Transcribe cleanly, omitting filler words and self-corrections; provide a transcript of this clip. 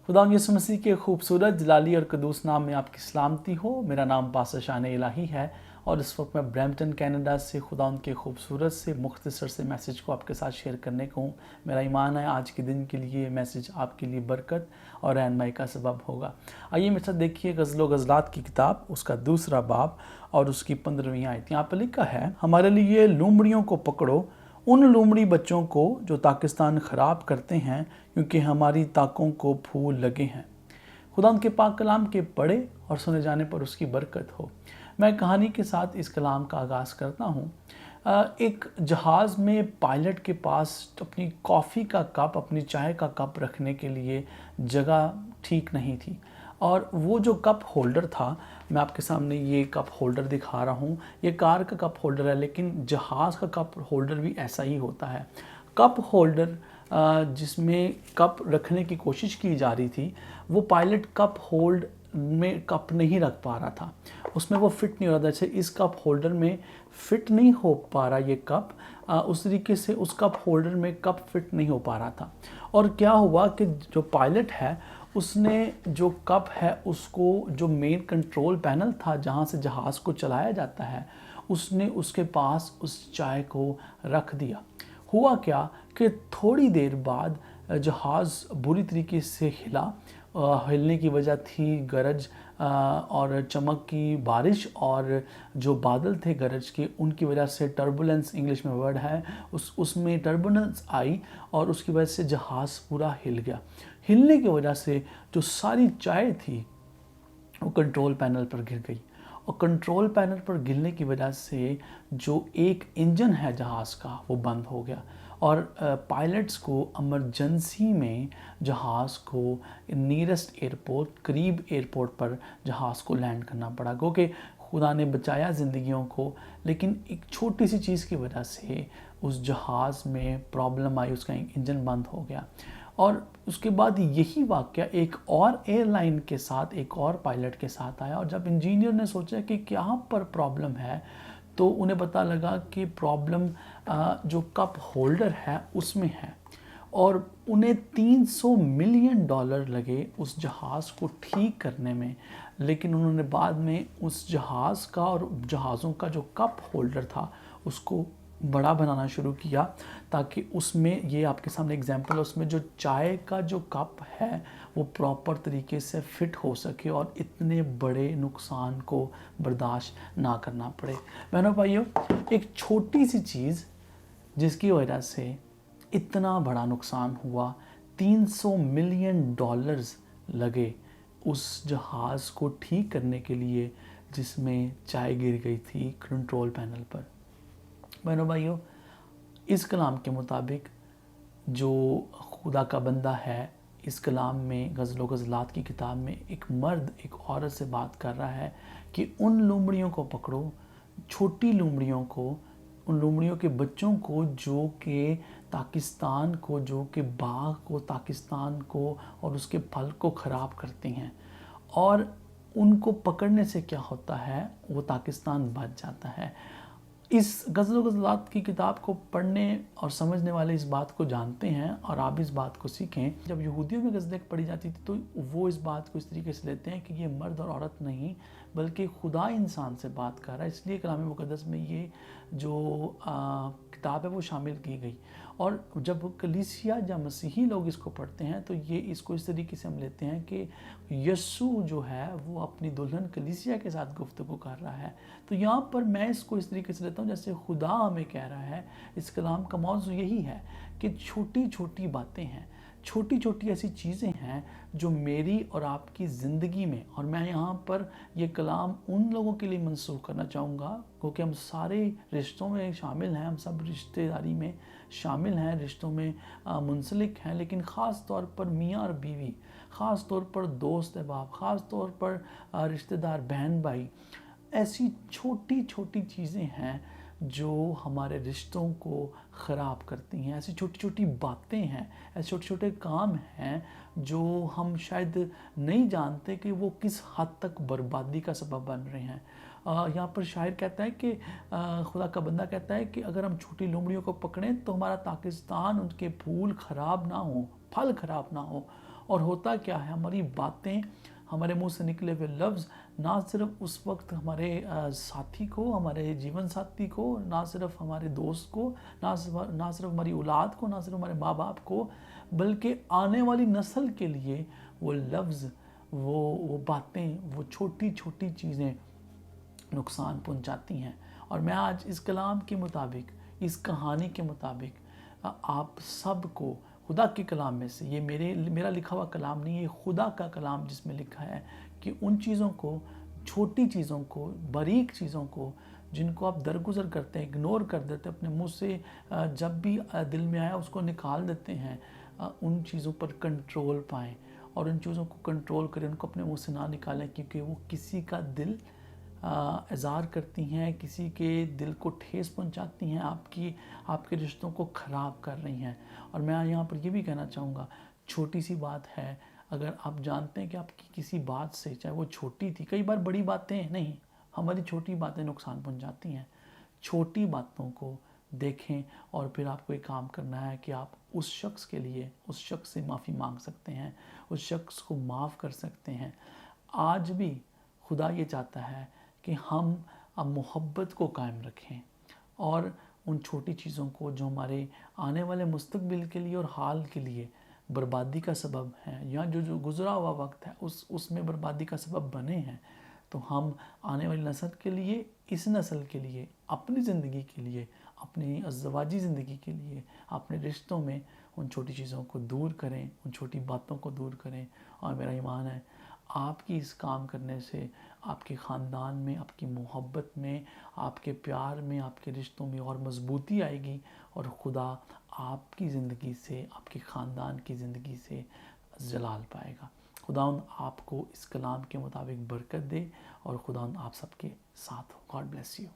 खुदा यीशु मसीह के खूबसूरत जलाली और कदूस नाम में आपकी सलामती हो। मेरा नाम पास्टर शान इलाही है और इस वक्त मैं ब्रैम्पटन कनाडा से खुदा उनके खूबसूरत से मुख्तसर से मैसेज को आपके साथ शेयर करने को हूँ। मेरा ईमान है आज के दिन के लिए मैसेज आपके लिए बरकत और रहनुमाई का सबब होगा। आइए मेरे साथ देखिए गज़ल गज़लात की किताब उसका दूसरा बाब और उसकी 15वीं आयत। यहाँ पर लिखा है, हमारे लिए लोमड़ियों को पकड़ो, उन लोमड़ी बच्चों को जो ताकिस्तान ख़राब करते हैं, क्योंकि हमारी ताकों को फूल लगे हैं। खुदा के पाक कलाम के पढ़े और सुने जाने पर उसकी बरकत हो। मैं कहानी के साथ इस कलाम का आगाज़ करता हूँ। एक जहाज़ में पायलट के पास अपनी कॉफ़ी का कप, अपनी चाय का कप रखने के लिए जगह ठीक नहीं थी और वो जो कप होल्डर था, मैं आपके सामने ये कप होल्डर दिखा रहा हूँ। ये कार का कप होल्डर है, लेकिन जहाज़ का कप होल्डर भी ऐसा ही होता है। कप होल्डर जिसमें कप रखने की कोशिश की जा रही थी, वो पायलट कप होल्ड में कप नहीं रख पा रहा था, उसमें वो फिट नहीं हो रहा था। जैसे इस कप होल्डर में फिट नहीं हो पा रहा ये कप, उस तरीके से उस कप होल्डर में कप फिट नहीं हो पा रहा था। और क्या हुआ कि जो पायलट है उसने जो कप है उसको, जो मेन कंट्रोल पैनल था जहाँ से जहाज़ को चलाया जाता है, उसने उसके पास उस चाय को रख दिया। हुआ क्या कि थोड़ी देर बाद जहाज़ बुरी तरीके से हिला। हिलने की वजह थी गरज और चमक की बारिश, और जो बादल थे गरज के उनकी वजह से टर्बुलेंस, इंग्लिश में वर्ड है, उसमें टर्बुलेंस आई और उसकी वजह से जहाज़ पूरा हिल गया। हिलने की वजह से जो सारी चाय थी वो कंट्रोल पैनल पर गिर गई, और कंट्रोल पैनल पर गिरने की वजह से जो एक इंजन है जहाज़ का वो बंद हो गया और पायलट्स को इमरजेंसी में जहाज़ को नियरेस्ट एयरपोर्ट, करीब एयरपोर्ट पर जहाज़ को लैंड करना पड़ा। क्योंकि खुदा ने बचाया ज़िंदगियों को, लेकिन एक छोटी सी चीज़ की वजह से उस जहाज़ में प्रॉब्लम आई, उसका इंजन बंद हो गया। और उसके बाद यही वाक़या एक और एयरलाइन के साथ, एक और पायलट के साथ आया, और जब इंजीनियर ने सोचा कि क्या पर प्रॉब्लम है, तो उन्हें पता लगा कि प्रॉब्लम जो कप होल्डर है उसमें है, और उन्हें $300 मिलियन लगे उस जहाज़ को ठीक करने में। लेकिन उन्होंने बाद में उस जहाज़ का और जहाज़ों का जो कप होल्डर था उसको बड़ा बनाना शुरू किया, ताकि उसमें, ये आपके सामने एग्जांपल है, उसमें जो चाय का जो कप है वो प्रॉपर तरीके से फिट हो सके और इतने बड़े नुकसान को बर्दाश्त ना करना पड़े। बहनों भाइयों, एक छोटी सी चीज़ जिसकी वजह से इतना बड़ा नुकसान हुआ, $300 मिलियन लगे उस जहाज़ को ठीक करने के लिए जिसमें चाय गिर गई थी कंट्रोल पैनल पर। बहनों भाइयों, इस कलाम के मुताबिक जो खुदा का बंदा है, इस कलाम में गज़ल गज़लात की किताब में एक मर्द एक औरत से बात कर रहा है कि उन लोमड़ियों को पकड़ो, छोटी लोमड़ियों को, उन लोमड़ियों के बच्चों को जो कि पाकिस्तान को, जो कि बाग को, पाकिस्तान को और उसके फल को ख़राब करती हैं। और उनको पकड़ने से क्या होता है, वो पाकिस्तान बच जाता है। इस गज़ल गज़लात की किताब को पढ़ने और समझने वाले इस बात को जानते हैं, और आप इस बात को सीखें। जब यहूदियों में गज़लें पढ़ी जाती थी तो वो इस बात को इस तरीके से लेते हैं कि ये मर्द और औरत नहीं, बल्कि खुदा इंसान से बात कर रहा है, इसलिए कलाम मुक़द्दस में ये जो किताब है वो शामिल की गई। और जब कलीसिया या मसीही लोग इसको पढ़ते हैं तो ये इसको इस तरीके से हम लेते हैं कि यीशु जो है वो अपनी दुल्हन कलीसिया के साथ गुफ्तगू कर रहा है। तो यहाँ पर मैं इसको इस तरीके से लेता हूँ जैसे खुदा हमें कह रहा है। इस कलाम का मौजू यही है कि छोटी छोटी बातें हैं, छोटी छोटी ऐसी चीज़ें हैं जो मेरी और आपकी ज़िंदगी में, और मैं यहाँ पर ये कलाम उन लोगों के लिए मंसूब करना चाहूँगा क्योंकि हम सारे रिश्तों में शामिल हैं, हम सब रिश्तेदारी में शामिल हैं, रिश्तों में मुंसलिक हैं, लेकिन ख़ास तौर पर मियाँ और बीवी, ख़ास तौर पर दोस्त अहबाब, ख़ास तौर पर रिश्तेदार बहन भाई, ऐसी छोटी छोटी चीज़ें हैं जो हमारे रिश्तों को ख़राब करती हैं। ऐसी छोटी छोटी बातें हैं, ऐसे छोटे छोटे काम हैं जो हम शायद नहीं जानते कि वो किस हद तक बर्बादी का सबब बन रहे हैं। यहाँ पर शायर कहता है कि खुदा का बंदा कहता है कि अगर हम छोटी लोमड़ियों को पकड़ें तो हमारा पाकिस्तान, उनके फूल ख़राब ना हो, फल ख़राब ना हो। اور ہوتا کیا ہے، ہماری باتیں، ہمارے منہ سے نکلے ہوئے لفظ نہ صرف اس وقت ہمارے ساتھی کو، ہمارے جیون ساتھی کو، نہ صرف ہمارے دوست کو، نہ صرف ہماری اولاد کو، نہ صرف ہمارے ماں باپ کو، بلکہ آنے والی نسل کے لیے وہ لفظ، وہ باتیں، وہ چھوٹی چھوٹی چیزیں نقصان پہنچاتی ہیں۔ اور میں آج اس کلام کے مطابق، اس کہانی کے مطابق آپ سب کو خدا کے کلام میں سے، یہ میرا لکھا ہوا کلام نہیں، یہ خدا کا کلام جس میں لکھا ہے کہ ان چیزوں کو، چھوٹی چیزوں کو، باریک چیزوں کو، جن کو آپ درگزر کرتے ہیں، اگنور کر دیتے ہیں، اپنے منہ سے جب بھی دل میں آیا اس کو نکال دیتے ہیں، ان چیزوں پر کنٹرول پائیں اور ان چیزوں کو کنٹرول کریں، ان کو اپنے منہ سے نہ نکالیں، کیونکہ وہ کسی کا دل اذار کرتی ہیں، کسی کے دل کو ٹھیس پہنچاتی ہیں، آپ کے رشتوں کو خراب کر رہی ہیں۔ اور میں یہاں پر یہ بھی کہنا چاہوں گا، چھوٹی سی بات ہے، اگر آپ جانتے ہیں کہ آپ کی کسی بات سے، چاہے وہ چھوٹی تھی، کئی بار بڑی باتیں نہیں، ہماری چھوٹی باتیں نقصان پہنچاتی ہیں، چھوٹی باتوں کو دیکھیں اور پھر آپ کو ایک کام کرنا ہے کہ آپ اس شخص کے لیے، اس شخص سے معافی مانگ سکتے ہیں، اس شخص کو معاف کر سکتے ہیں۔ آج بھی خدا یہ چاہتا ہے کہ ہم اب محبت کو قائم رکھیں اور ان چھوٹی چیزوں کو جو ہمارے آنے والے مستقبل کے لیے اور حال کے لیے بربادی کا سبب ہیں، یا جو گزرا ہوا وقت ہے اس میں بربادی کا سبب بنے ہیں، تو ہم آنے والی نسل کے لیے، اس نسل کے لیے، اپنی زندگی کے لیے، اپنی ازدواجی زندگی کے لیے، اپنے رشتوں میں ان چھوٹی چیزوں کو دور کریں، ان چھوٹی باتوں کو دور کریں۔ اور میرا ایمان ہے آپ کی اس کام کرنے سے آپ کے خاندان میں، آپ کی محبت میں، آپ کے پیار میں، آپ کے رشتوں میں اور مضبوطی آئے گی، اور خدا آپ کی زندگی سے، آپ کے خاندان کی زندگی سے جلال پائے گا۔ خداوند آپ کو اس کلام کے مطابق برکت دے، اور خداوند آپ سب کے ساتھ ہو۔ God bless you.